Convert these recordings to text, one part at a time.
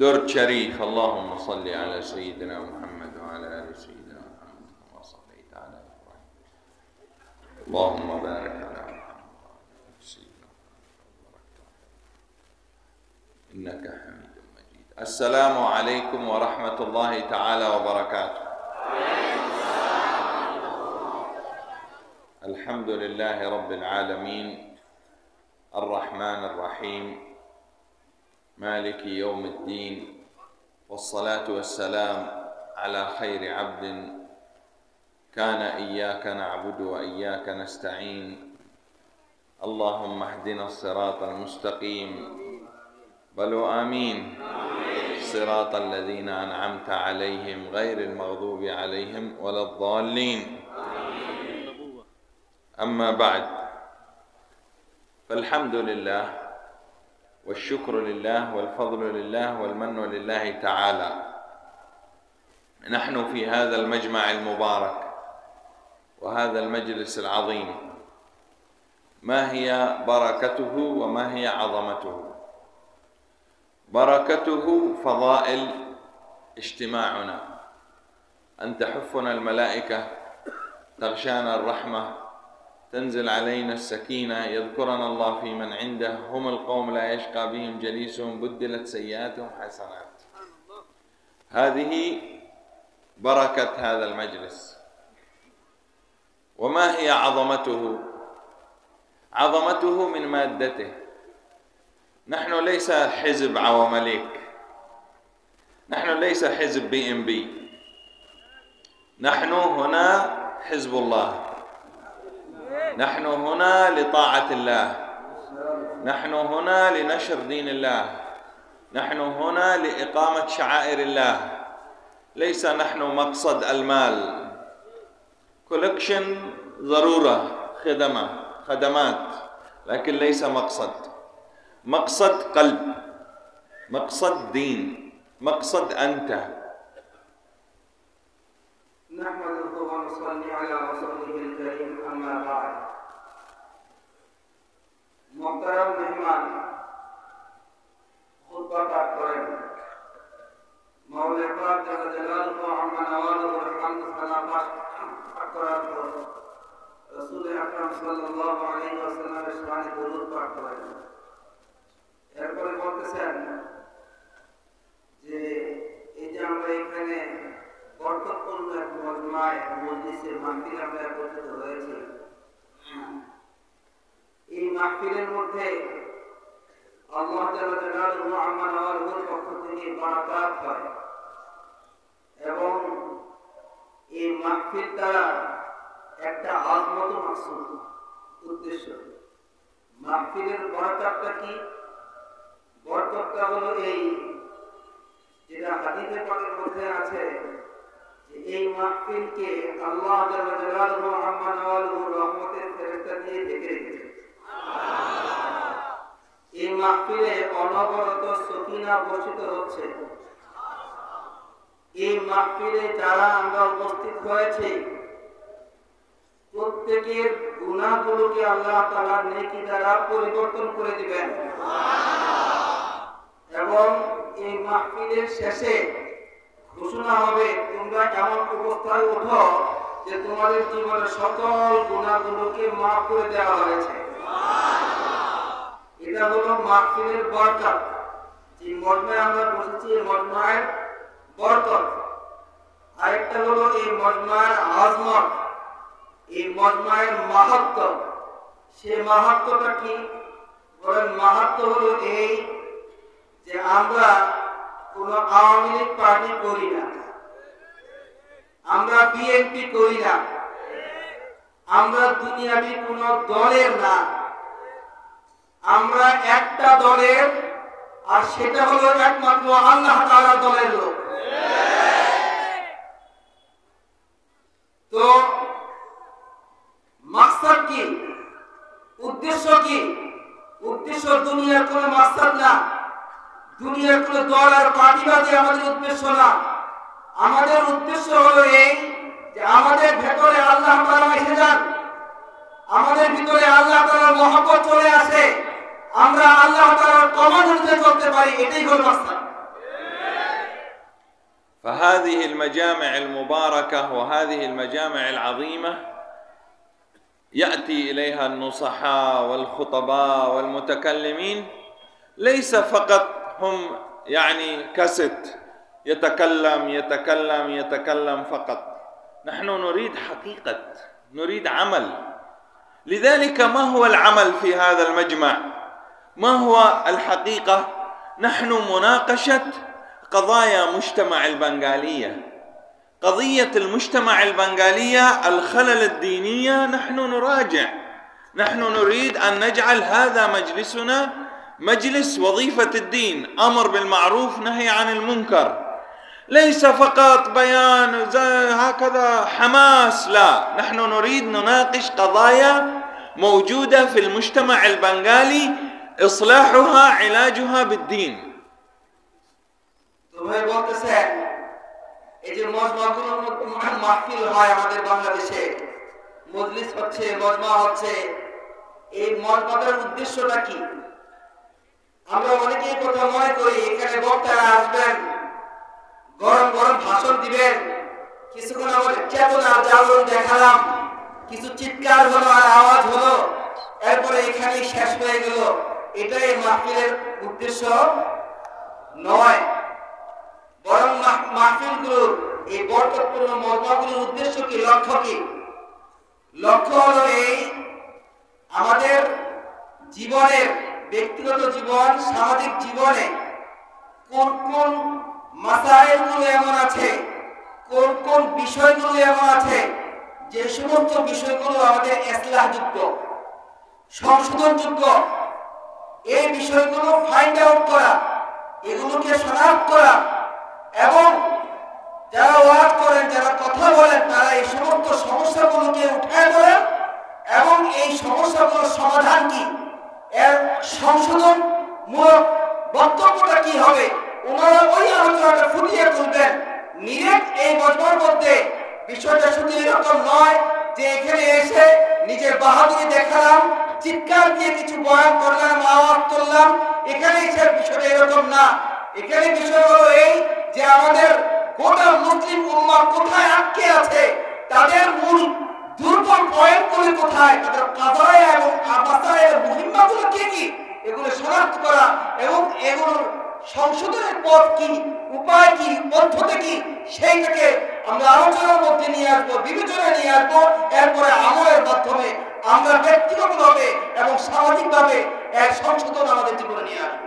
درد شريف. اللهم صل على سيدنا محمد وعلى آل سيدنا محمد كما صليت على إبراهيم. اللهم بارك على محمد وعلى آل سيدنا محمد إنك حميد مجيد. السلام عليكم ورحمة الله تعالى وبركاته. الحمد لله رب العالمين الرحمن الرحيم مالك يوم الدين، والصلاة والسلام على خير عبد كان إياك نعبد وإياك نستعين. اللهم اهدنا الصراط المستقيم. بلوا آمين. صراط الذين أنعمت عليهم غير المغضوب عليهم ولا الضالين. أما بعد، فالحمد لله والشكر لله والفضل لله والمن لله تعالى. نحن في هذا المجمع المبارك وهذا المجلس العظيم، ما هي بركته وما هي عظمته؟ بركته فضائل اجتماعنا، أن تحفنا الملائكة، تغشانا الرحمة، تنزل علينا السكينة، يذكرنا الله في من عنده، هم القوم لا يشقى بهم جليسهم، بدلت سيئاتهم حسنات. هذه بركة هذا المجلس. وما هي عظمته؟ عظمته من مادته. نحن ليس حزب عوامليك، نحن ليس حزب BNP، نحن هنا حزب الله، نحن هنا لطاعة الله، نحن هنا لنشر دين الله، نحن هنا لإقامة شعائر الله. ليس نحن مقصد المال، كولكشن ضرورة، خدمات، لكن ليس مقصد قلب، مقصد دين، مقصد أنت. نحمده ونصلي على رسوله الكريم. أما بعد، محترم मेहमान खुतबा पाठ करें। मौला पाक जल्ल जलालुहु अम्मा नवालुहु रहमत सना पाठ करार पर रसूल अकरम सल्लल्लाहु अलैहि वसल्लम शान दुरूद पाठ करें। এরপরে বলতেছেন যে এই যে আমরা এখানে বরকতপূর্ণ এক মজমায় মজলিসে মাহফিল আমরা একত্রিত হয়েছি, এই মাহফিলের মধ্যে আল্লাহ তাআলা জালালুহু আম্মা নওয়ালুহুর পক্ষ থেকে বারাকাত হয় এবং এই মাহফিলটা একটা আজমত মাকসুদ উদ্দেশ্য। মাহফিলের বরকতটা কি? বরকতটা হলো এই, যেটা হাদিসে পাকের মধ্যে আছে যে এই মাহফিলকে আল্লাহ জাল্লা জালালুহু আম্মা নওয়ালুহু রহমতের ফেরেশতা দিয়ে ঢেকে রেখেছে। এই মাহফিলে অনবরত সকিনা বর্ষিত হচ্ছে। এই মাহফিলে যারা আমরা উপস্থিত হয়েছে প্রত্যেকের গুনাহগুলোকে আল্লাহ তাআলা নেকি দ্বারা পরিবর্তন করে দিবেন এবং এই মাহফিলের শেষে ঘোষণা হবে, তোমরা এমন অবস্থায় ওঠো যে তোমাদের জীবনের সকল গুনাহগুলোকে মাফ করে দেওয়া হয়েছে। এটা হলো মাহফিলের বরকত। যে মজমায় আমরা বসেছি এই মজমায়ের বরকত। আরেকটা হলো এই মজমায়ের আজমত, এই মজমায়ের মাহাত্ম্য। সেই মাহাত্ম্যটা কি? বলেন, মাহাত্ম্য হলো এই যে আমরা কোন আওয়ামী লীগ পার্টি করি না, আমরা BNP করি না, আমরা দুনিয়াবি কোন দলের না, আমরা একটা দলের, আর সেটা হলো একমাত্র আল্লাহ তাআলার দলের লোক। তো মাকসাদ কি? উদ্দেশ্য কি? উদ্দেশ্য দুনিয়ার কোন মাকসাদ না, দুনিয়ার কোন দল আর পার্টিবাদী আমাদের উদ্দেশ্য না। আমাদের উদ্দেশ্য হলো এই যে আমাদের ভেতরে আল্লাহ তাআলা এসে যান, আমাদের ভিতরে আল্লাহ তাআলার মহব্বত চলে আসে, আমরা আল্লাহ তাআলার কমান্ড অনুযায়ী চলতে পারি। এটাই হলো মাকসাদ। فهذه المجامع المباركة وهذه المجامع العظيمة يأتي إليها النصحاء والخطباء والمتكلمين ليس فقط هم يعني كست يتكلم فقط. نحن نريد حقيقة، نريد عمل. لذلك ما هو العمل في هذا المجمع؟ ما هو الحقيقة؟ نحن مناقشة قضايا مجتمع البنغالية، قضية المجتمع البنغالية، الخلل الدينية. نحن نراجع، نحن نريد أن نجعل هذا مجلسنا مجلس وظيفة الدين، أمر بالمعروف نهي عن المنكر، ليس فقط بيان هكذا حماس. لا، نحن نريد نناقش قضايا موجودة في المجتمع البنغالي، إصلاحها علاجها بالدين. ভাই বলতেছেন এই যে মজমাগুলোর মধ্যে মাহফিল হয় আমাদের বাংলাদেশে, মজলিস হচ্ছে, মজমা হচ্ছে, এই মজমাটার উদ্দেশ্যটা কি? আমরা অনেকেই কথা মনে করি এখানে বক্তারা আসবেন, গরম গরম ভাষণ দিবেন, কিছুক্ষণ আমাদের চেতনার জাগরণ দেখালাম, কিছু চিৎকার হলো আর আওয়াজ হলো, এরপরে এখানেই শেষ হয়ে গেল। এটাই মাহফিলের উদ্দেশ্য নয়। বরং মাহফিলগুলোর এই বরকতপূর্ণ মজমাগুলোর উদ্দেশ্য কি, লক্ষ্য কি? লক্ষ্য হলো এই আমাদের জীবনের, ব্যক্তিগত জীবন, সামাজিক জীবনে কোন কোন মাসাইলগুলো এমন আছে, কোন কোন বিষয়গুলো এমন আছে যে সমস্ত বিষয়গুলো আমাদের ইসলাহযোগ্য, সংশোধনযোগ্য, এই বিষয়গুলো ফাইন্ড আউট করা, এগুলোকে শনাক্ত করা, এবং যারা ওয়াজ করেন, যারা কথা বলেন, তারা এই সমস্ত সমস্যাগুলোকে উঠায় বলেন এবং এই সমস্যাগুলোর সমাধান কি, এর সংশোধনমূলক বক্তব্যটা কি হবে, ওনারা ওই আলোচনাটা ফুটিয়ে তুলবেন। নিরেট এই মজমার মধ্যে বিষয়টা শুধু এরকম নয় যে এখানে এসে নিজের বাহাদুরি দেখালাম, চিৎকার দিয়ে কিছু বয়ান করলাম, আওয়াজ তুললাম, এখানে এসে বিষয়টা এরকম না। এখানে বিষয় হলো এই যে আমাদের গোটা মুসলিম উম্মাহ কোথায় আটকে আছে, তাদের মূল দুর্বল পয়েন্টগুলি কোথায়, তাদের কাজায়া এবং আবাসায়ের মুহিম্মাগুলো কি কি, এগুলো শনাক্ত করা এবং এগুলোর সংশোধনের পথ কি, উপায় কি, পদ্ধতি কি, সেইটাকে আমরা আলোচনার মধ্যে নিয়ে আসবো, বিবেচনায় নিয়ে আসবো। এরপরে আমলের মাধ্যমে আমরা ব্যক্তিগতভাবে এবং সামাজিকভাবে এক সংশোধন আমাদের জীবনে নিয়ে আসবো।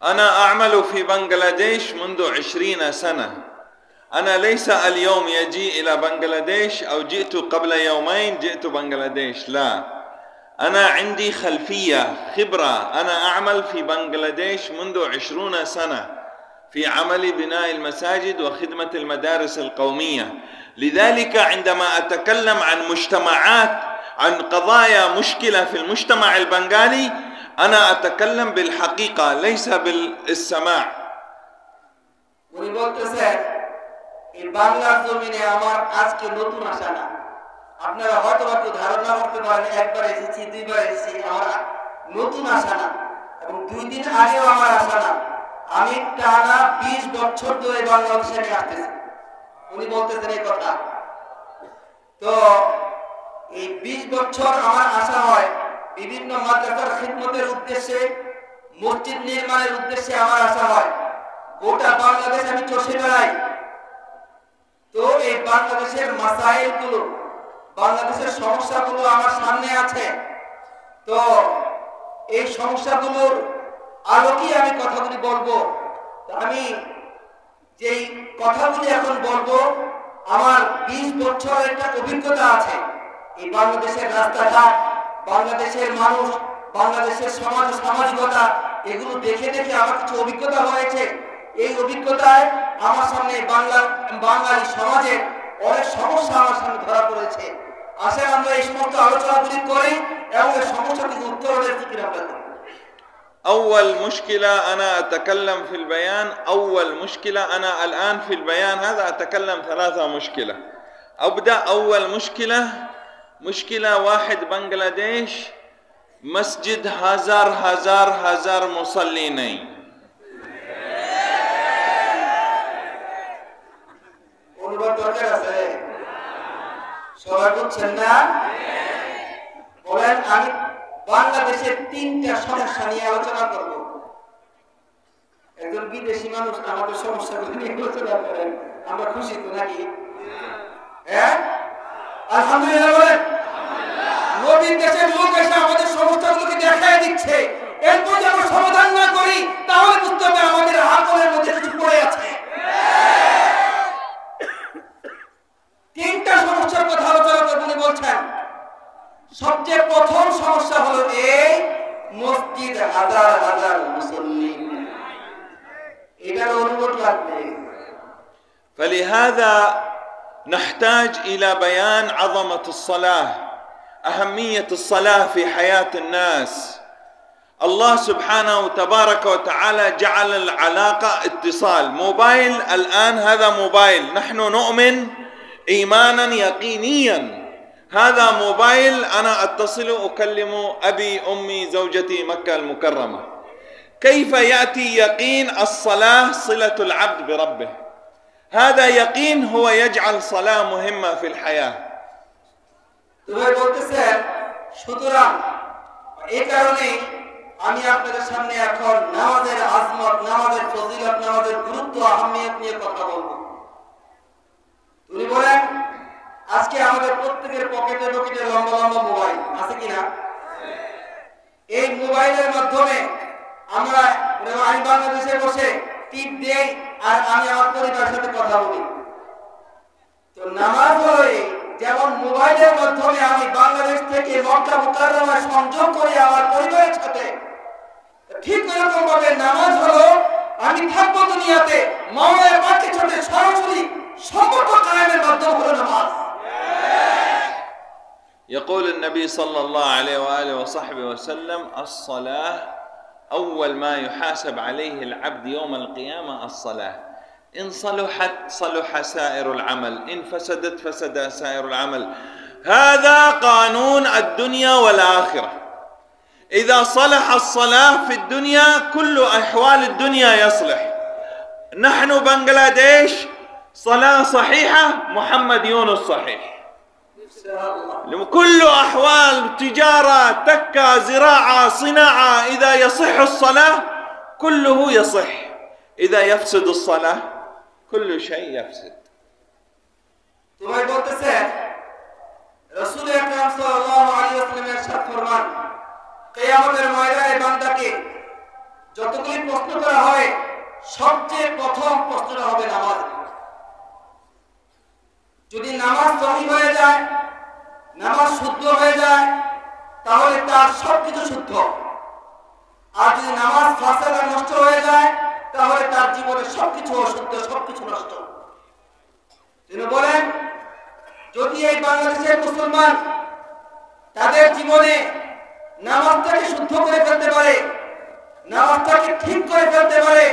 أنا أعمل في بنغلاديش منذ 20 سنة. أنا ليس اليوم يجي إلى بنغلاديش أو جئت قبل يومين جئت بنغلاديش، لا، أنا عندي خلفية، خبرة. أنا أعمل في بنغلاديش منذ 20 سنة في عمل بناء المساجد وخدمة المدارس القومية. لذلك عندما أتكلم عن مجتمعات، عن قضايا مشكلة في المجتمع البنغالي، أنا أتكلم بالحقيقة ليس بالسماع. উনি বলতেছেন এই বাংলার জমিনে আমার আজকে নতুন আসা না। আপনারা হয়তো একটু ধারণা করতে পারেন একবার এসেছি, দুইবার এসেছি, আমার নতুন আসা না, এবং 2 দিন আগেও আমার আসা না। আমি টানা 20 বছর ধরে বাংলাদেশে আসতেছি। উনি বলতেছেন এই কথা। তো এই 20 বছর আমার আসা হয় বিভিন্ন মাদ্রাসার খিদমতের উদ্দেশ্যে, মসজিদ নির্মাণের উদ্দেশ্যে আমার আসা হয়। গোটা বাংলাদেশ আমি চষে বেড়াই। তো এই বাংলাদেশের মাসাইলগুলো, বাংলাদেশের সমস্যাগুলো আমার সামনে আছে। তো এই সমস্যাগুলোর আলোকে আমি কথাগুলি বলবো। আমি যেই কথাগুলি এখন বলবো, আমার 20 বছর একটা অভিজ্ঞতা আছে। এই বাংলাদেশের রাস্তাঘাট, বাংলাদেশের মানুষ, বাংলাদেশের সমাজ, সামাজিকতা, এগুলো দেখে দেখে আমার কিছু অভিজ্ঞতা হয়েছে। এই অভিজ্ঞতায় আমার সামনে বাঙালি সমাজের অনেক সমস্যা আমার সামনে ধরা পড়েছে। আসেন আমরা এই সমস্ত আলোচনাগুলি করি এবং এই সমস্যাগুলি উত্তরণের ফিকির আমরা করি। أول مشكلة أنا أتكلم في البيان، أول مشكلة أنا الآن في البيان هذا أتكلم 3 مشكلة. أبدأ أول مشكلة 1 بنغلاديش مسجد هزار مصلي नहीं. করছেন না? বলেন আমি বাংলাদেশের 3টা সমস্যা নিয়ে আলোচনা করব। একজন বিদেশি মানুষ আমাদের সমস্যাগুলো নিয়ে আলোচনা করেন, আমরা খুশি তো নাকি? হ্যাঁ, আলহামদুলিল্লাহ বলেন। নবীর দেশের লোক এসে আমাদের সমস্যাগুলোকে দেখায় দিচ্ছে, এরপর যদি আমরা সমাধান না করি তাহলে বুঝতে হবে আমাদের হাতের মধ্যে কিছু পড়ে আছে। 3টা সমস্যার কথা আলোচনা করব। উনি বলছেন সবচেয়ে প্রথম সমস্যা হলো এই মসজিদ হাজার হাজার মুসল্লি, এটার অনুরোধ লাগবে। فلهذا نحتاج إلى بيان عظمة الصلاة، أهمية الصلاة في حياة الناس. الله سبحانه تبارك وتعالى جعل العلاقة اتصال، موبايل الآن هذا موبايل، نحن نؤمن إيمانا يقينيا هذا موبايل، أنا أتصل أكلم أبي أمي زوجتي مكة المكرمة. كيف يأتي يقين الصلاة صلة العبد بربه؟ هذا يقين هو يجعل صلاة مهمة في الحياة. সুতরাং এই কারণে আমি আপনাদের সামনে এখন নামাজের আজমত, নামাজের ফজিলত, নামাজের গুরুত্ব, আহমিয়ত নিয়ে কথা বলবো। উনি বলেন আজকে আমাদের প্রত্যেকের পকেটে পকেটে লম্বা লম্বা মোবাইল আছে কিনা? এই মোবাইলের মাধ্যমে আমরা, আমি বাংলাদেশে বসে টিপ দেই আর আমি আমার পরিবারের সাথে কথা বলি। তো নামাজ হলো যেমন মোবাইলের মাধ্যমে আমি বাংলাদেশ থেকে মক্কা মুকাররমায় সংযোগ করি আমার পরিবারের সাথে, ঠিক এরকম ভাবে নামাজ হলো আমি থাকবো দুনিয়াতে মাওলানা পাকের সাথে সরাসরি সম্পর্ক কায়েমের মাধ্যম হলো নামাজ। يقول النبي صلى الله عليه وآله وصحبه وسلم الصلاة أول ما يحاسب عليه العبد يوم القيامة الصلاة، إن صلحت صلح سائر العمل، إن فسدت فسد سائر العمل. هذا قانون الدنيا والآخرة. إذا صلح الصلاة في الدنيا كل أحوال الدنيا يصلح. نحن بنغلاديش صلاة صحيحة محمد يونس صحيح، كل أحوال تجارة تكة زراعة صناعة إذا يصح الصلاة كله يصح، إذا يفسد الصلاة كل شيء يفسد. তোমায় বলতেছে রাসূল আকরাম সাল্লাল্লাহু আলাইহি ওয়াসাল্লামের ইরশাদ ফরমান কিয়ামতের ময়দানে বান্দাকে যতগুলি প্রশ্ন করা হয় সবচেয়ে প্রথম প্রশ্নটা হবে নামাজ। যদি নামাজ সহিহ হয়ে যায়, নামাজ শুদ্ধ হয়ে যায় তাহলে তার সবকিছু শুদ্ধ, আর যদি নামাজ ফাসাদ আর নষ্ট হয়ে যায় তাহলে তার জীবনের সবকিছু অশুদ্ধ, সবকিছু নষ্ট। তিনি বলেন যদি এই বাংলাদেশের মুসলমান তাদের জীবনে নামাজটাকে শুদ্ধ করে ফেলতে পারে, নামাজটাকে ঠিক করে ফেলতে পারে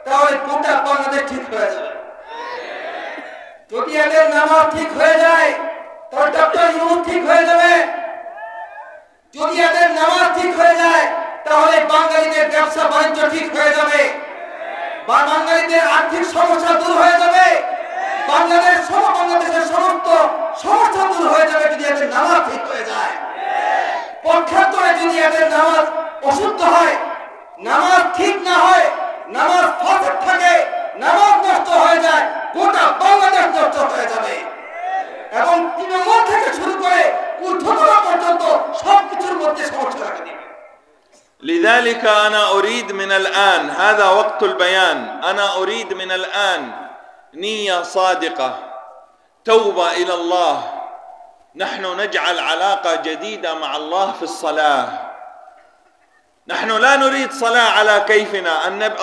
তাহলে গোটা বাংলাদেশ ঠিক হয়ে যাবে। যদি এদের নামাজ ঠিক হয়ে যায় তাহলে ডক্টর ইউনূস ঠিক হয়ে যাবে। যদি এদের নামাজ ঠিক হয়ে যায় তাহলে বাঙালিদের ব্যবসা বাণিজ্য ঠিক হয়ে যাবে, বা বাঙালিদের আর্থিক সমস্যা দূর হয়ে যাবে, বাংলাদেশের সমস্ত সমস্যা দূর হয়ে যাবে যদি এদের নামাজ ঠিক হয়ে যায়। পক্ষান্তরে যদি এদের নামাজ অশুদ্ধ হয়, নামাজ ঠিক না হয়, নামাজ ফাসদ থাকে, নামাজ নষ্ট হয়ে যায়, গোটা বাংলাদেশ নষ্ট হয়ে যাবে এবং তৃণমূল থেকে শুরু করে ঊর্ধ্বতন পর্যন্ত সবকিছুর মধ্যে সমস্যা দেখা দিবে। لذلك أنا أريد من الآن، هذا وقت البيان، أنا أريد من الآن نية صادقة، توبة إلى الله، نحن نجعل علاقة جديدة مع الله في الصلاة. نحن لا نريد صلاة على كيفنا.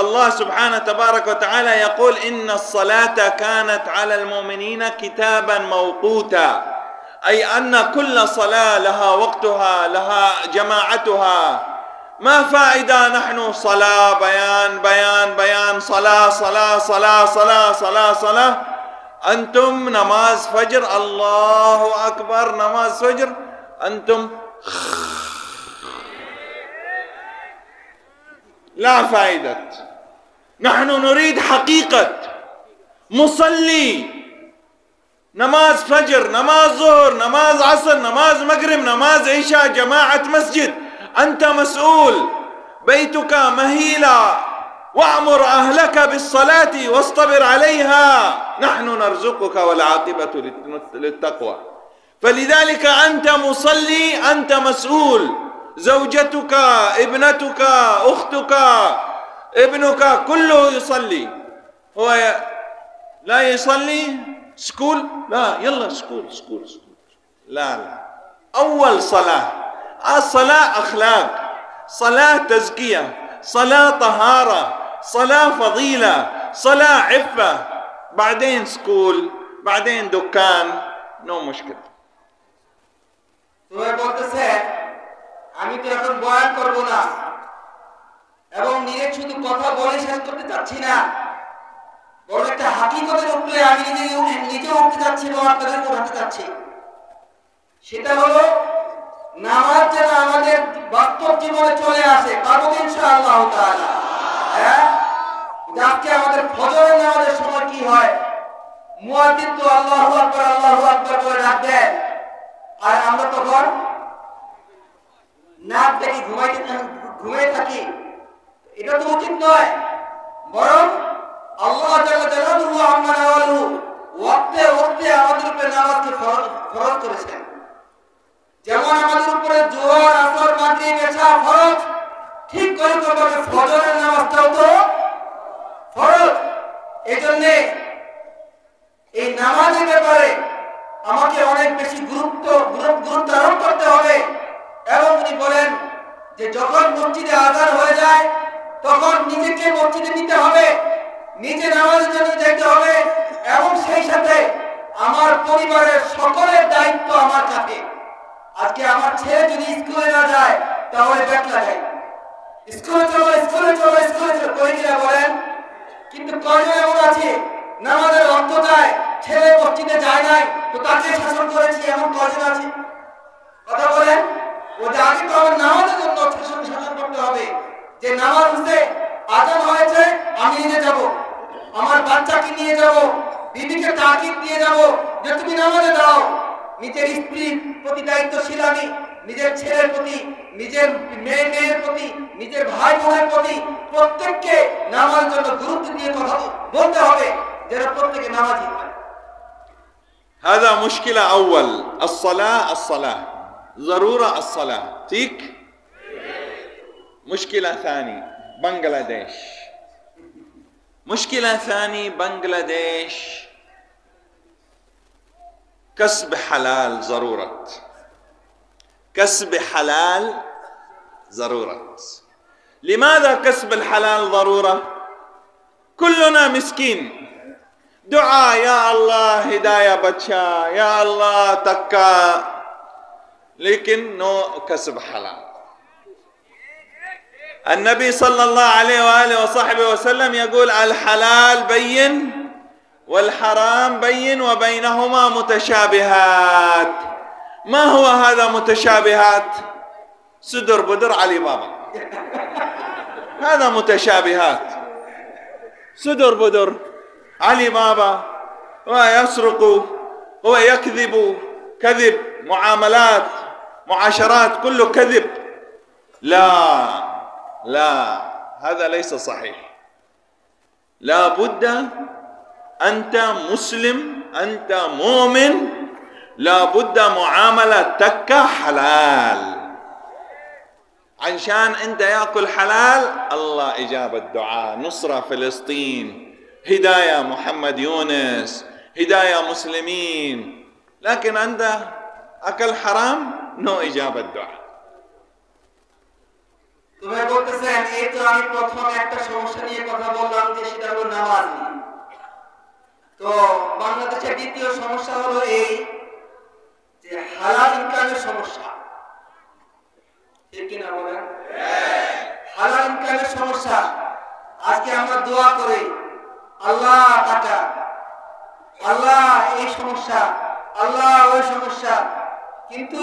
الله سبحانه تبارك وتعالى يقول إن الصلاة كانت على المؤمنين كتابا موقوتا، أي أن كل صلاة لها وقتها، لها جماعتها. ما فائدة نحن صلاة بيان بيان بيان، صلاة صلاة صلاة صلاة صلاة صلاة، أنتم نماز فجر الله أكبر نماز فجر أنتم لا فائدة. نحن نريد حقيقة مصلي نماز فجر، نماز ظهر، نماز عصر، نماز مغرب، نماز عشاء، جماعة مسجد. أنت مسؤول، بيتك مهيلة، وأمر أهلك بالصلاة واصطبر عليها، نحن نرزقك والعاقبة للتقوى. فلذلك أنت مصلي، أنت مسؤول. زوجتك، ابنتك، أختك، ابنك كله يصلي. هو لا يصلي سكول، لا يلا سكول. لا، أول صلاة. الصلاة أخلاق، صلاة تزكية، صلاة طهارة، صلاة فضيلة، صلاة عفة، بعدين سكول، بعدين دكان، نو مشكلة. তুমি বলতেছে আমি তো এখন বয়ান করব না এবং নিজে শুধু কথা বলে শেষ করতে চাচ্ছি না, বড় একটা হাকিকতের উপরে আমি নিজে উঠতে যাচ্ছি এবং আপনাদের উঠাতে যাচ্ছি। সেটা হলো নামাজ যেন আমাদের বাস্তব জীবনে চলে আসে, পারবো ইনশাআল্লাহ তাআলা। হ্যাঁ, আজকে আমাদের ফজরের নামাজের সময় কি হয়, মুয়াজ্জিন তো আল্লাহু আকবার বলে ডাক দেয়, আর আমরা তখন নাক ডেকে ঘুমিয়ে থাকি। এটা তো উচিত নয়, বরং আল্লাহ জাল্লা জালালুহু আম্মা নাওয়ালুহু ওয়াক্তে ওয়াক্তে আমাদের উপরে নামাজকে ফরজ করেছেন। যেমন আমাদের উপরে জোহর, আসর, মাগরিব, এশা ফরজ, ঠিক করে ফজরের নামাজটাও তো ফরজ। এজন্য এই নামাজের ব্যাপারে আমাকে অনেক বেশি গুরুত্ব আরোপ করতে হবে। এবং উনি বলেন যে যখন মসজিদে আযান হয়ে যায় তখন নিজেকে মসজিদে নিতে হবে, নিজে নামাজের জন্য যেতে হবে, এবং সেই সাথে আমার পরিবারের সকলের দায়িত্ব আমার কাছে। আজকে আমার ছেলে যদি স্কুলে না যায় তাহলে ব্যাক লাগাই, স্কুলে চলো করে দিলে বলেন। কিন্তু কয়জন এমন আছে নামাজের অর্থ যায়, ছেলে মসজিদে যায় নাই তো তাকে শাসন করেছি, এমন কয়জন আছে? কথা বলেন। ওটা আগে তো আমার নামাজের জন্য শাসন করতে হবে, যে নামাজ হচ্ছে আযান হয়েছে আমি নিজে যাব, আমার বাচ্চাকে নিয়ে যাব, বিবিকে তাকিদ দিয়ে যাব যে তুমি নামাজে দাও। নিজের স্ত্রীর প্রতি দায়িত্বশীল আমি, নিজের ছেলের প্রতি, নিজের মেয়ের প্রতি, নিজের ভাই বোনের প্রতি প্রত্যেককে নামাজের জন্য গুরুত্ব দিয়ে কথা বলতে হবে, যেন প্রত্যেকে নামাজি হয়। هذا مشكلة أول، الصلاة ضرورة الصلاة. تيك مشكلة ثاني بنغلاديش. مشكلة ثاني بنغلاديش كسب حلال ضرورة، كسب حلال ضرورة. لماذا كسب الحلال ضرورة؟ كلنا مسكين، دعاء يا الله هداية بچا، يا الله تكا، لكن نو كسب حلال. النبي صلى الله عليه وآله وصحبه وسلم يقول الحلال بين والحرام بين وبينهما متشابهات. ما هو هذا متشابهات؟ سدر بدر علي بابا، هذا متشابهات. سدر بدر علي بابا، هو يسرق، هو يكذب، كذب، معاملات، معاشرات، كله كذب. لا، هذا ليس صحيح. لا بد، أنت مسلم، أنت مؤمن، لا بد معاملتك حلال. عشان أنت يأكل حلال، الله إجابة الدعاء، نصرة فلسطين، هداية محمد يونس، هداية مسلمين. لكن أنت أكل حرام، نو إجابة دعاء. তুমি বলতেছেন এই তো আমি প্রথম একটা সমস্যা নিয়ে কথা বললাম যে সেটা হলো নামাজ নিয়ে। তো বাংলাদেশের দ্বিতীয় সমস্যা হলো এই যে হালাল ইনকামের সমস্যা। ঠিক কি না বলেন? হালাল ইনকামের সমস্যা। আজকে আমরা দোয়া করি আল্লাহ টাকা, আল্লাহ এই সমস্যা, আল্লাহ ওই সমস্যা, কিন্তু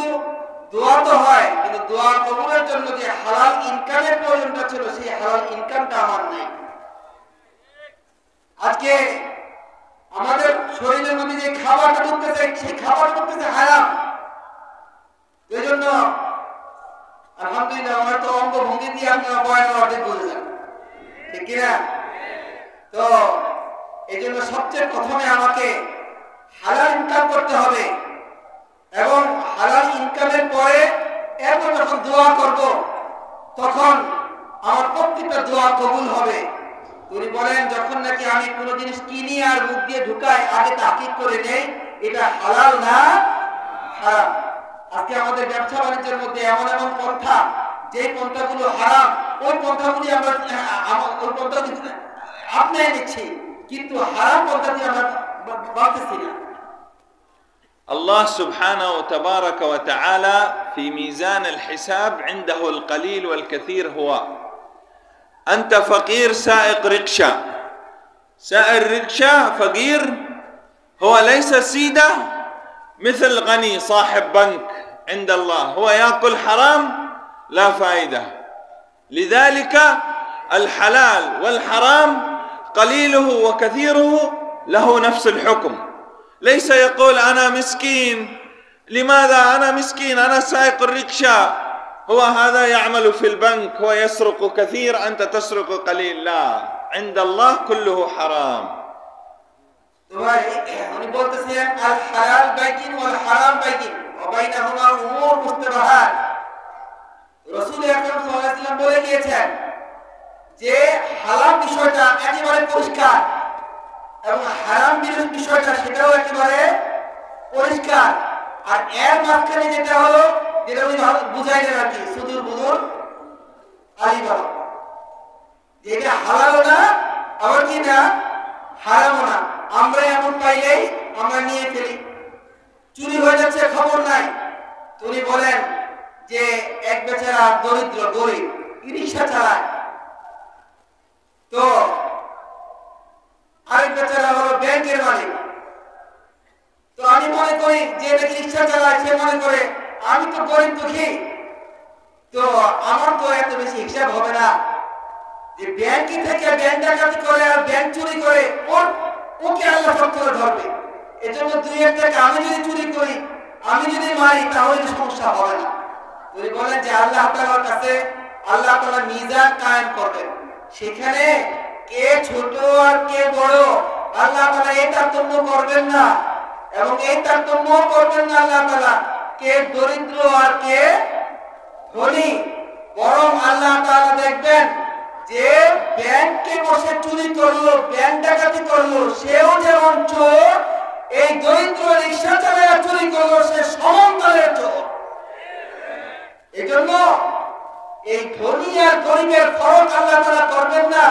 দোয়া তো হয়, কিন্তু দোয়া কবুলের জন্য যে হালাল ইনকামের প্রয়োজনটা ছিল সেই হালাল ইনকামটা আমার নাই। আজকে আমাদের শরীরের মধ্যে যে খাবারটা ঢুকতেছে সেই খাবার ঢুকতেছে হারাম। এই জন্য আলহামদুলিল্লাহ আমার তো অঙ্গভঙ্গি দিয়ে আপনারা বয়ানের অর্ধেক বুঝে যান, ঠিক কিনা? তো এই জন্য সবচেয়ে প্রথমে আমাকে হালাল ইনকাম করতে হবে এবং হালাল ইনকামের পরে এরপর যখন দোয়া করব তখন আমার প্রত্যেকটা দোয়া কবুল হবে। উনি বলেন যখন নাকি আমি কোনো জিনিস কিনি আর মুখ দিয়ে ঢুকাই আগে তাকিদ করে নেই এটা হালাল না হারাম। আজকে আমাদের ব্যবসা বাণিজ্যের মধ্যে এমন এমন পন্থা যে পন্থাগুলো হারাম ওই পন্থাগুলি আমরা ওই পন্থাগুলি আপনাই নিচ্ছি, কিন্তু হারাম পন্থা দিয়ে আমরা বাঁচতেছি না। الله سبحانه وتبارك وتعالى في ميزان الحساب عنده القليل والكثير. هو أنت فقير سائق ركشة، سائق ركشة فقير هو ليس سيدة مثل غني صاحب بنك عند الله، هو يأكل حرام لا فائدة. لذلك الحلال والحرام قليله وكثيره له نفس الحكم. ليس يقول أنا مسكين، لماذا أنا مسكين؟ أنا سائق الركشة، هو هذا يعمل في البنك، هو يسرق كثير أنت تسرق قليل. لا، عند الله كله حرام. উনি বলতেছেন আল হালাল বাইকিন ওয়াল হারাম বাইকিন ওয়া বাইনাহুমা উমুর মুস্তাবাহাত। রাসূল আকরাম সাল্লাল্লাহু আলাইহি ওয়াসাল্লাম বলে গিয়েছেন যে হালাল বিষয়টা একেবারে পরিষ্কার এবং হারাম বিষয়টা সেটাও একেবারে পরিষ্কার, আর এর মাঝখানে যেটা হলো যেটা উনি বুঝাইলেন আর কি সুদূর বুদূর আলিবাবা, যেটা হালালও না আবার কি না হারামও না। আমরা এমন পাইলেই আমরা নিয়ে ফেলি, চুরি হয়ে যাচ্ছে খবর নাই। উনি বলেন যে এক বেচারা দরিদ্র গরিব রিকশা চালায়, তো আরেক বেচারা হলো ব্যাংকের মালিক। তো আমি মনে করি যে নাকি রিকশা চালায় সে মনে করে আমি তো গরিব দুঃখী, তো আমার তো এত বেশি হিসাব হবে না যে ব্যাংকে থেকে ব্যাংক ডাকাতি করে আর ব্যাংক চুরি করে ওকে আল্লাহ সব করে ধরবে। এজন্য দুই এক টাকা আমি যদি চুরি করি আমি যদি মারি তাহলে সমস্যা হবে না। যদি বলেন যে আল্লাহ তাআলার কাছে আল্লাহ তাআলা মিজান কায়েম করবেন, সেখানে কে ছোট আর কে বড় আল্লাহ তাআলা এই তারতম্য করবেন না, এবং এই তারতম্য করবেন না আল্লাহ তাআলা কে দরিদ্র আর কে ধনী, বরং আল্লাহ তাআলা দেখবেন যে ব্যাংকে বসে চুরি করলো ব্যাংক ডাকাতি করলো সেও যেমন চোর, এই দরিদ্র রিকশা চালায়া চুরি করলো সে সমান্তরালের চোর। এজন্য এই ধনী আর গরিবের ফরক আল্লাহ তাআলা করবেন না।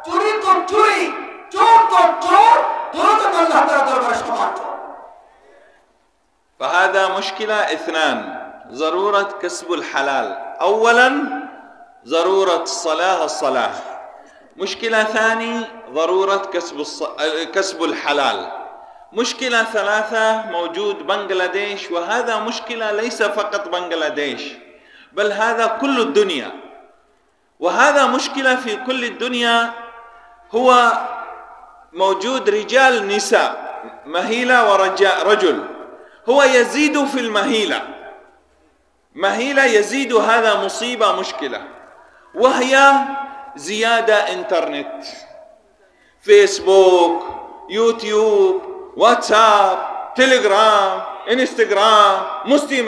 চুরি তো চুরি, চোর তো চোর, দুটো আল্লাহ তাআলা দরবারে সমান চোর। فهذا مشكلة اثنان: ضرورة كسب الحلال. أولا ضرورة الصلاة. مشكلة ثاني ضرورة كسب الحلال. مشكلة ثلاثة موجود بنغلاديش، وهذا مشكلة ليس فقط بنغلاديش بل هذا كل الدنيا، وهذا مشكلة في كل الدنيا. هو موجود رجال نساء، مهيلة ورجل، هو يزيد في المهيلة، مهيلة يزيد، هذا مصيبة مشكلة، وهي زيادة انترنت، فيسبوك، يوتيوب، واتساب، تليجرام، انستغرام، مستي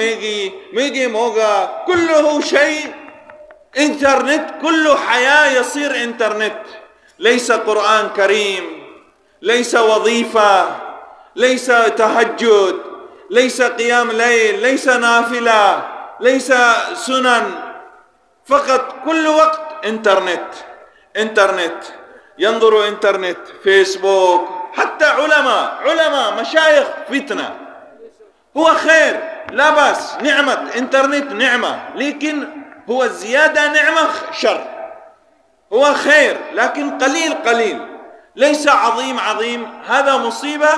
ميجي موغا، كله شيء انترنت، كله حياة يصير انترنت. ليس قرآن كريم، ليس وظيفة، ليس تهجد، ليس قيام ليل، ليس نافلة، ليس سنن، فقط كل وقت انترنت، ينظروا انترنت، فيسبوك. حتى علماء مشايخ فتنة. هو خير لا بأس، نعمة انترنت نعمة، لكن هو الزيادة نعمة شر. هو خير لكن قليل، ليس عظيم. هذا مصيبة.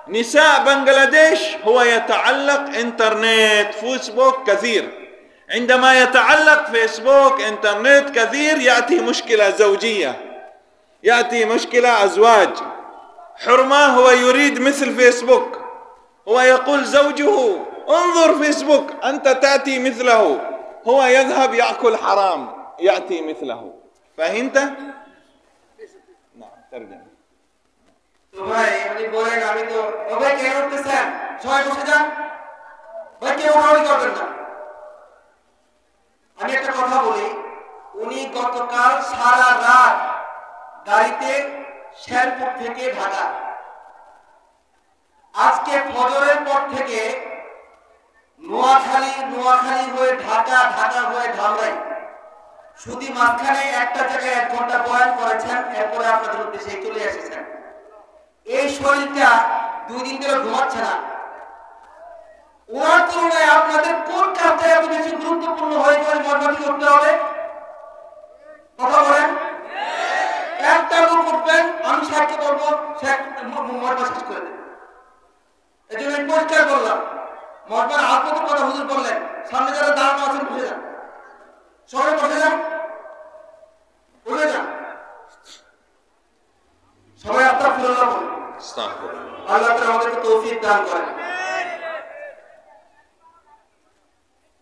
نساء بنغلاديش هو يتعلق انترنت، فيسبوك كثير، عندما يتعلق فيسبوك انترنت كثير يأتي مشكلة زوجية، يأتي مشكلة أزواج، حرمة هو يريد مثل فيسبوك، هو يقول زوجه انظر فيسبوك أنت تأتي مثله، هو يذهب يأكل حرام يأتي مثله. فهمت؟ نعم ترجم। তো ভাই আপনি বলেন আমি তো ভাই কেন উঠতেছেন সবাই বসে যান ভাই কেউ উঠাউঠি করবেন না। আমি একটা কথা বলি, উনি গতকাল সারা রাত গাড়িতে শেরপুর থেকে ঢাকা, আজকে ফজরের পর থেকে নোয়াখালী হয়ে ঢাকা, ঢাকা হয়ে ধামরাই, শুধু মাঝখানে একটা জায়গায় 1 ঘন্টা বয়ান করেছেন, এরপরে আপনাদের উদ্দেশ্যে চলে এসেছেন। এই শরীরটা 2 দিন ধরে ঘুমাচ্ছে না। ওনার তুলনায় আপনাদের কোন কাজটা এত বেশি গুরুত্বপূর্ণ হয়ে গেলে মর্মাটি করতে হবে? কথা বলেন। একটা লোক উঠবেন, আমি সাক্ষী বলবো, সে মর্মা শেষ করে দেবে। এই জন্য আমি পরিষ্কার করলাম, মর্মার আত্মত কথা হুজুর বললেন, সামনে যারা দাঁড়ানো আছেন বসে যান, সবাই বসে যান, বসে যান, সবাই আস্তাগফিরুল্লাহ বলেন। আল্লাহ তাআলা আমাদেরকে তৌফিক দান করেন।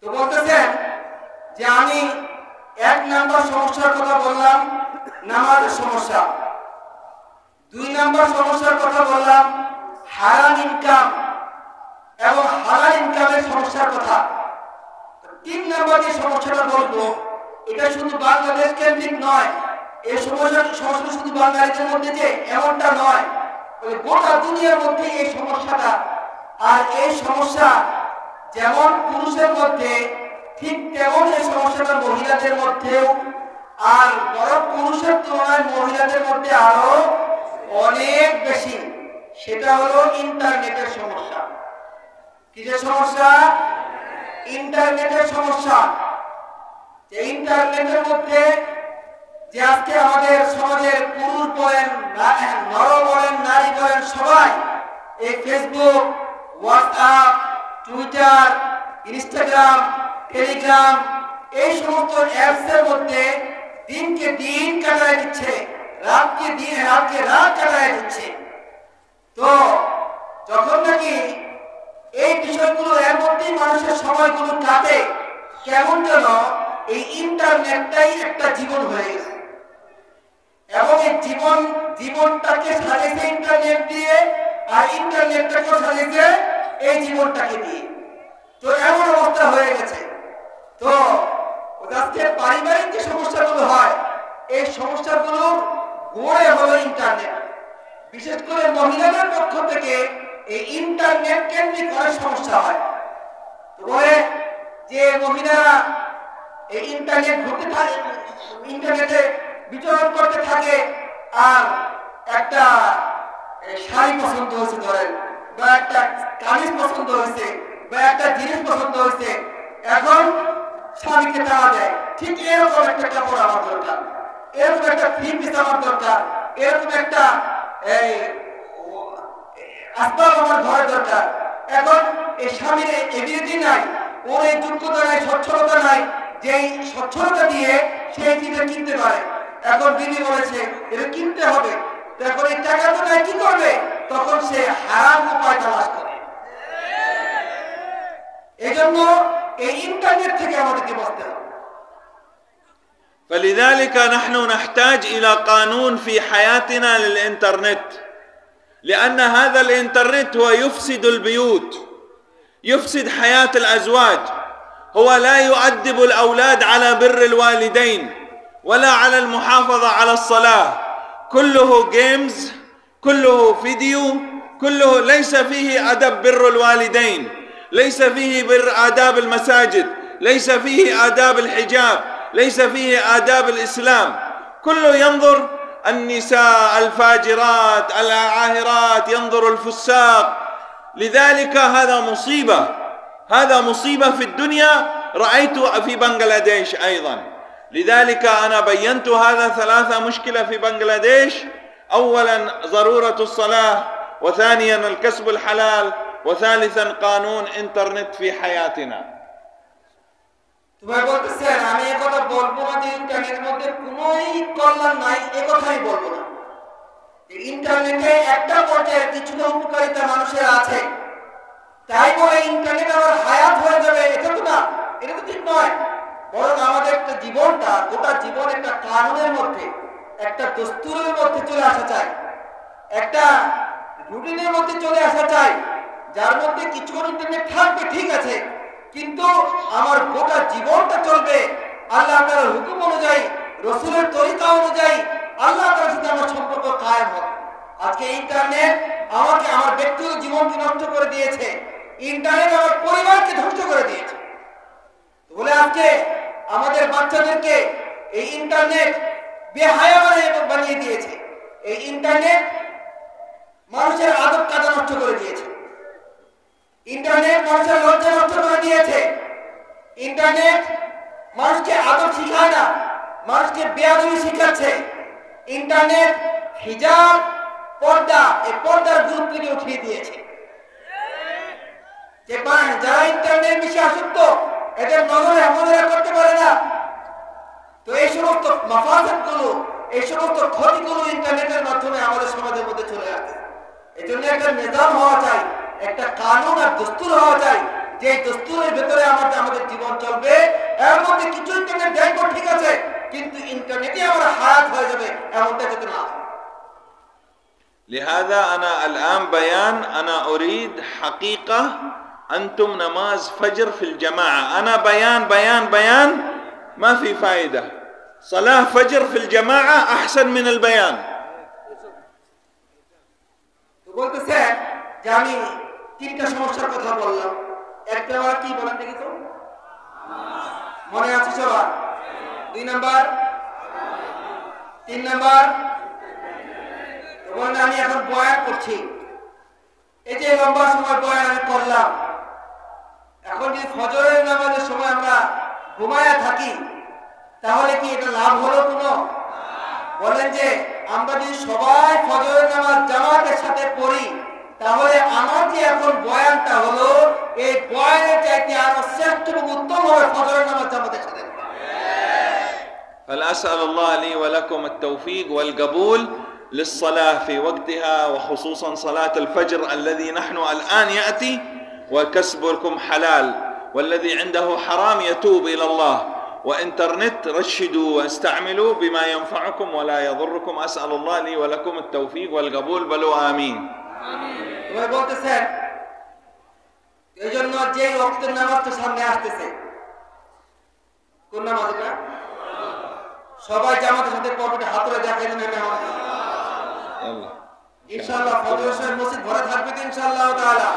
তো বলতেছেন যে আমি 1 নাম্বার সমস্যার কথা বললাম নামাজের সমস্যা, 2 নাম্বার সমস্যার কথা বললাম হারাম ইনকাম এবং হালাল ইনকামের সমস্যার কথা, 3 নাম্বার যে সমস্যাটা বলবো এটা শুধু বাংলাদেশ কেন্দ্রিক নয়, এই সমস্যা শুধু বাঙালিদের মধ্যে যে এমনটা নয়, গোটা দুনিয়ার মধ্যে এই সমস্যাটা। আর এই সমস্যা যেমন পুরুষের মধ্যে ঠিক তেমন এই সমস্যাটা মহিলাদের মধ্যেও, আর বড় পুরুষের তুলনায় মহিলাদের মধ্যে আরো অনেক বেশি। সেটা হলো ইন্টারনেটের সমস্যা। কিসের সমস্যা? ইন্টারনেটের সমস্যা। যে ইন্টারনেটের মধ্যে যে আজকে আমাদের সমাজের পুরুষ বলেন, নর বলেন, নারী বলেন, সবাই এই Facebook, WhatsApp, Twitter, Instagram, Telegram এই সমস্ত অ্যাপসের মধ্যে দিনকে দিন কাটায় দিচ্ছে, রাতকে রাত কাটায় দিচ্ছে। তো যখন নাকি এই বিষয়গুলো এর মধ্যেই মানুষের সময়গুলো কাটে, কেমন যেন এই ইন্টারনেটটাই একটা জীবন হয়ে গেছে এবং এই জীবনটাকে সাজিয়েছে ইন্টারনেট দিয়ে, আর ইন্টারনেটটাকে সাজিয়েছে এই জীবনটাকে দিয়ে। তো এমন অবস্থা হয়ে গেছে। তো আজকে পারিবারিক যে সমস্যাগুলো হয়, এই সমস্যাগুলোর গোড়ে হলো ইন্টারনেট। বিশেষ করে মহিলাদের পক্ষ থেকে এই ইন্টারনেট কেন্দ্রিক অনেক সমস্যা হয়। বলে যে মহিলারা এই ইন্টারনেট ঘুরতে থাকে, ইন্টারনেটে বিচরণ করতে থাকে, আর একটা শাড়ি পছন্দ হয়েছে ধরেন, বা একটা কামিজ পছন্দ হয়েছে, বা একটা জিনিস পছন্দ হয়েছে, এখন স্বামীকে তাড়া দেয়, ঠিক এরকম একটা কাপড় আমার দরকার, এরকম একটা থ্রি পিস আমার দরকার, এরকম একটা আসবাব আমার ঘরে দরকার। এখন এই স্বামীর এবিলিটি নাই, ওর এই যোগ্যতা নাই, সচ্ছলতা নাই, যে এই সচ্ছলতা দিয়ে সে জিনিসটা কিনতে পারে। এখন বিবি বলেছে এটা কিনতে হবে, এখন এই টাকা তো নাই, কি করবে? তখন সে হারাম উপায় তালাশ করে। এই জন্য এই ইন্টারনেট থেকে আমাদেরকে বাঁচতে হবে। فلذلك نحن نحتاج إلى قانون في حياتنا للإنترنت، لأن هذا الإنترنت هو يفسد البيوت، يفسد حياة الأزواج، هو لا يؤدب الأولاد على بر الوالدين ولا على المحافظة على الصلاة، كله جيمز، كله فيديو، كله ليس فيه أدب بر الوالدين، ليس فيه بر آداب المساجد، ليس فيه آداب الحجاب، ليس فيه آداب الإسلام، كله ينظر النساء الفاجرات العاهرات، ينظر الفساق. لذلك هذا مصيبة، هذا مصيبة في الدنيا، رأيت في بنغلاديش أيضا. لذلك أنا بينت هذا 3 مشكلة في بنغلاديش: أولا ضرورة الصلاة، وثانيا الكسب الحلال، وثالثا قانون إنترنت في حياتنا. তুমি বলতেছেন আমি এই কথা বলবো না যে ইন্টারনেটের মধ্যে কোনোই কল্যাণ নাই, এই কথাই বলবো না। ইন্টারনেটে একটা পর্যায়ে কিছুটা উপকারিতা মানুষের আছে, তাই বলে ইন্টারনেট আমার হায়াত হয়ে যাবে এটা তো না, এটা তো ঠিক নয়। বরং আমাদের একটা জীবনটা, গোটা জীবন একটা কানুনের মধ্যে, একটা দস্তুরের মধ্যে চলে আসা চাই, একটা রুটিনের মধ্যে চলে আসা চাই, যার মধ্যে কিছুক্ষণ ইন্টারনেট থাকবে ঠিক আছে, কিন্তু আমার গোটা জীবনটা চলবে আল্লাহ তাআলার হুকুম অনুযায়ী, রাসূলের তরিকা অনুযায়ী, আল্লাহ তাআলার সাথে আমার সম্পর্ক কায়েম হবে। আজকে ইন্টারনেট আমাকে আমার ব্যক্তিগত জীবনকে নষ্ট করে দিয়েছে, ইন্টারনেট আমার পরিবারকে ধ্বংস করে দিয়েছে। বলে আজকে আমাদের বাচ্চাদেরকে এই ইন্টারনেট বেহায়া বানিয়ে দিয়েছে, এই ইন্টারনেট মানুষের আদব কায়দা নষ্ট করে দিয়েছে, ইন্টারনেট মানুষের লজ্জা নষ্ট করে দিয়েছে, ইন্টারনেট মানুষকে আদব শিখায় না, মানুষকে বেয়াদবি শিখাচ্ছে। ইন্টারনেট হিজাব, পর্দা, এই পর্দার গুরুত্বকে উঠিয়ে দিয়েছে। যে যারা ইন্টারনেট বিষয়ে আসক্ত এদের নজরে আমাদের করতে পারে না। তো এই সমস্ত মাফাসাতগুলো, এই সমস্ত ক্ষতিগুলো ইন্টারনেটের মাধ্যমে আমাদের সমাজের মধ্যে চলে আসছে। এই জন্য একটা নিজাম হওয়া চাই, একটা কানুন আর দস্তুর হওয়া চাই, যে দস্তুরের ভেতরে আমাদের জীবন চলবে। এর মধ্যে কিছু ইন্টারনেট দেখবো ঠিক আছে, কিন্তু ইন্টারনেটই আমার হায়াত হয়ে যাবে এমনটা যাতে না হয়। لهذا أنا الآن بيان، أنا أريد حقيقة أنتم نماز فجر في الجماعة، أنا بيان بيان بيان ما في فائدة. صلاة فجر في الجماعة أحسن من البيان. বলতেছে যে আমি তিনটা সমস্যার কথা বললাম, একটা বার কি বলেন দেখি তো, মনে আছে সবার? 2 নাম্বার, 3 নাম্বার। বলেন আমি এখন বয়ান করছি, এই যে লম্বা সময় বয়ান আমি করলাম, এখন যদি ফজরের নামাজের সময় আমরা ঘুমায়া থাকি তাহলে কি এটা লাভ হলো কোনো? বলেন যে আমরা যদি সবাই ফজরের নামাজ জামাতের সাথে পড়ি তাহলে আমার যে এখন বয়ানটা হলো এই বয়ানের চাইতে আরো শ্রেষ্ঠ এবং উত্তম হবে ফজরের নামাজ জামাতের সাথে। فأسأل الله لي ولكم التوفيق والقبول للصلاة في وقتها، وخصوصا صلاة الفجر الذي نحن الآن يأتي، وكسبكم حلال، والذي عنده حرام يتوب إلى الله. وإنترنت رشدوا واستعملوا بما ينفعكم ولا يضركم. أسأل الله لي ولكم التوفيق والقبول، بلوا آمين. তুমি বলতেছেন এই জন্য যে ওয়াক্তের নামাজটা সামনে আসতেছে, কোন নামাজ এটা? সবাই জামাতের সাথে পকেটে হাত ধরে দেখাই দেন ইনশাআল্লাহ। ফজরের সময় মসজিদ ভরা থাকবে তো ইনশাআল্লাহ তাআলা।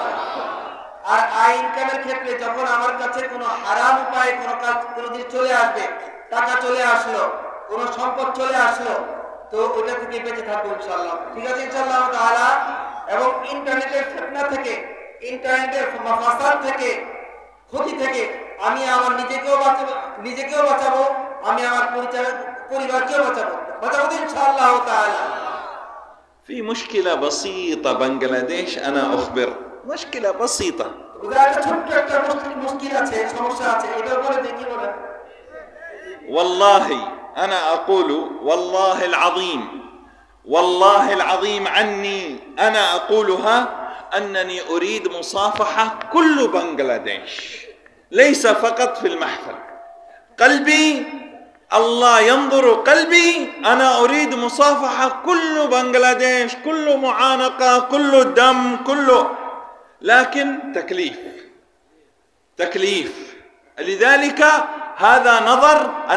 আর ইনকামের ক্ষেত্রে যখন আমার কাছে কোনো হারাম উপায়ে কোনো কাজ, কোনো জিনিস চলে আসবে, টাকা চলে আসলো, কোনো সম্পদ চলে আসলো, তো ওটা থেকে বেঁচে থাকবো ইনশাআল্লাহ। ঠিক আছে ইনশাআল্লাহ তাআলা। এবং ইন্টারনেটের ফিতনা থেকে, ইন্টারনেটের মাফাসাদ থেকে, ক্ষতি থেকে আমি আমার নিজেকেও বাঁচাবো, আমি আমার পরিবারকেও বাঁচাবো ইনশাআল্লাহ তাআলা। في مشكلة بسيطة بنغلاديش، أنا أخبر، مشكلة بسيطة. والله أنا أقول والله العظيم، والله العظيم عني أنا أقولها، أنني أريد مصافحة كل بنغلاديش، ليس فقط في المحفل. قلبي الله ينظر قلبي، أنا أريد مصافحة كل بنغلاديش، كل معانقة، كل دم، كله، لكن تكليف. لذلك هذا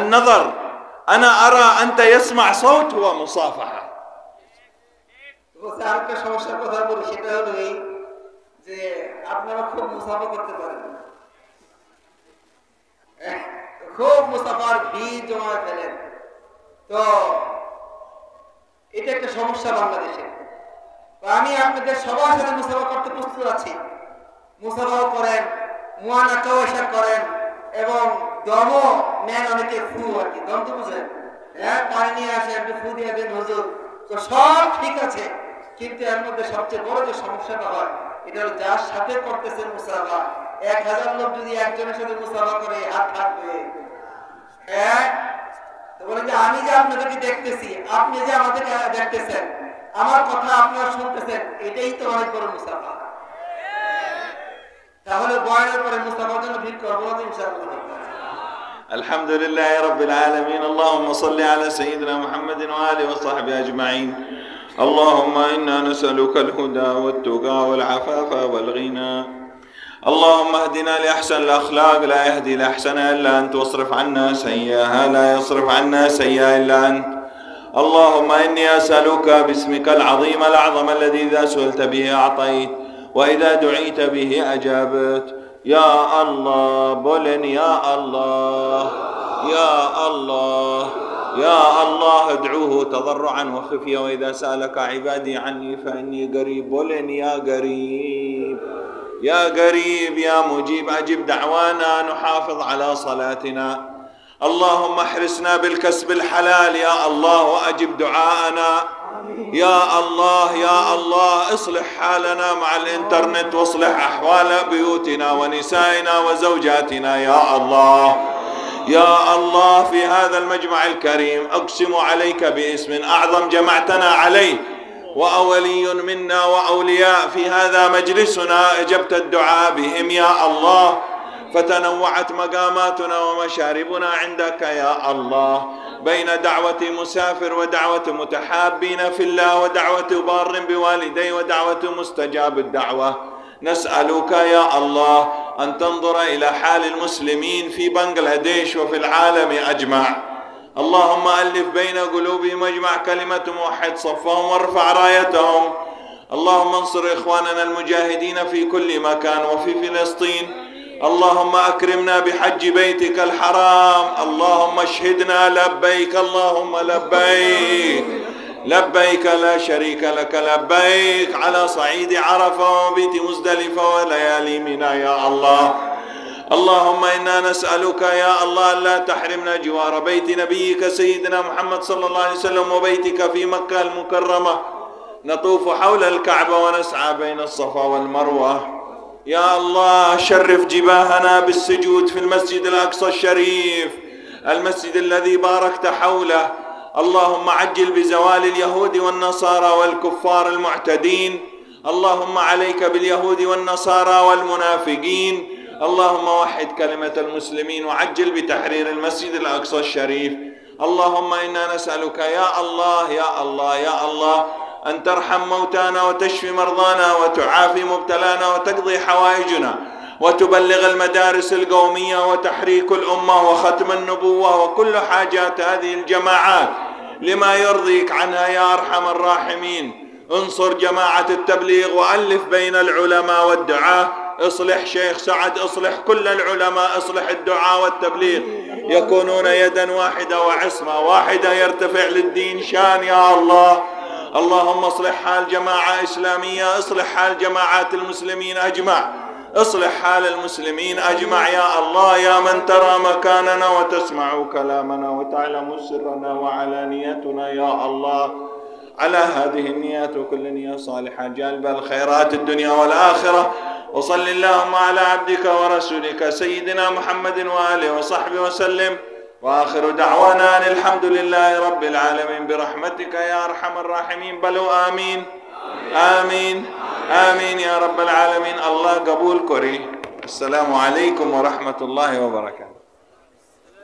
النظر أنا أرى أنت يسمع صوت هو مصافحة. সমস্যার কথা বলি, সেটা হলো এই যে আপনারা খুব মুসাফা করতে পারেন, খুব মুসাফার বীজ জমা ফেলেন, তো এটা একটা সমস্যা বাংলাদেশে। আমি আপনাদের সবার সাথে মুসাফা করতে প্রস্তুত আছি, মুসাফাও করেন, মুআনাকাও এসব করেন, এবং দমও নেন অনেকে, ফু আর কি, দম তো বুঝেন, হ্যাঁ, পানি নিয়ে আসে একটু ফু দিয়ে দেন হুজুর, তো সব ঠিক আছে। কিন্তু এর মধ্যে সবচেয়ে বড় যে সমস্যাটা হয় এটা হলো যার সাথে করতেছেন মুসাফা, 1000 লোক যদি একজনের সাথে মুসাফা করে হাত থাকবে, হ্যাঁ, তো বলেন যে আমি যে আপনাদেরকে দেখতেছি, আপনি যে আমাদেরকে দেখতেছেন, আমার কথা আপনারা শুনতেছেন, এটাই তো অনেক বড় মুস্তাফা। তাহলে বয়ানের পরে মুস্তাফার জন্য ভিড় করবো না ইনশাআল্লাহ। الحمد لله رب العالمين. اللهم صل على سيدنا محمد وآله وصحبه أجمعين. اللهم إنا نسألك الهدى والتقى والعفاف والغنى. اللهم اهدنا لأحسن الأخلاق لا يهدي لأحسنها إلا أنت، واصرف عنا سيئها لا يصرف عنا سيئها إلا أنت. اللهم إني أسألك باسمك العظيم الأعظم الذي إذا سئلت به أعطيت وإذا دعيت به أجابت. يا الله بولن يا الله يا الله يا الله ادعوه تضرعا وخفيا، وإذا سألك عبادي عني فإني قريب. بولن يا قريب يا قريب يا مجيب، أجب دعوانا، نحافظ على صلاتنا. اللهم احرسنا بالكسب الحلال يا الله، وأجب دعاءنا يا الله يا الله. اصلح حالنا مع الانترنت، واصلح أحوال بيوتنا ونسائنا وزوجاتنا يا الله يا الله. في هذا المجمع الكريم أقسم عليك باسم أعظم جمعتنا عليه، وأولي منا وأولياء في هذا مجلسنا أجبت الدعاء بهم يا الله، فتنوعت مقاماتنا ومشاربنا عندك يا الله، بين دعوة مسافر ودعوة متحابين في الله ودعوة بار بوالدي ودعوة مستجاب الدعوة. نسألك يا الله أن تنظر إلى حال المسلمين في بنغلاديش وفي العالم أجمع. اللهم ألف بين قلوبهم واجمع كلمة موحد صفهم وارفع رايتهم. اللهم انصر إخواننا المجاهدين في كل مكان وفي فلسطين. اللهم أكرمنا بحج بيتك الحرام. اللهم اشهدنا لبيك اللهم لبيك لبيك لا شريك لك لبيك، على صعيد عرفة وبيت مزدلفة وليالي منى يا الله. اللهم إنا نسألك يا الله لا تحرمنا جوار بيت نبيك سيدنا محمد صلى الله عليه وسلم وبيتك في مكة المكرمة، نطوف حول الكعبة ونسعى بين الصفا والمروة. يا الله شرف جباهنا بالسجود في المسجد الأقصى الشريف، المسجد الذي باركت حوله. اللهم عجل بزوال اليهود والنصارى والكفار المعتدين. اللهم عليك باليهود والنصارى والمنافقين. اللهم وحد كلمة المسلمين وعجل بتحرير المسجد الأقصى الشريف. اللهم إنا نسألك يا الله يا الله يا الله أن ترحم موتانا وتشفي مرضانا وتعافي مبتلانا وتقضي حوائجنا وتبلغ المدارس القومية وتحريك الأمة وختم النبوة وكل حاجات هذه الجماعات لما يرضيك عنها يا أرحم الراحمين. انصر جماعة التبليغ وألف بين العلماء والدعاة. اصلح شيخ سعد، اصلح كل العلماء، اصلح الدعاء والتبليغ، يكونون يدا واحدة وعصمة واحدة يرتفع للدين شان يا الله. اللهم اصلح حال جماعة إسلامية، اصلح حال جماعات المسلمين أجمع، اصلح حال المسلمين أجمع يا الله، يا من ترى مكاننا وتسمع كلامنا وتعلم سرنا وعلانيتنا يا الله. على هذه النيات وكل نية صالحة جالبة الخيرات الدنيا والآخرة. وصل اللهم على عبدك ورسولك سيدنا محمد وآله وصحبه وسلم، وآخر دعوانا أن الحمد لله رب العالمين برحمتك يا أرحم الراحمين. بلوا آمين آمين آمين يا رب العالمين. الله قبول كري. السلام عليكم ورحمة الله وبركاته.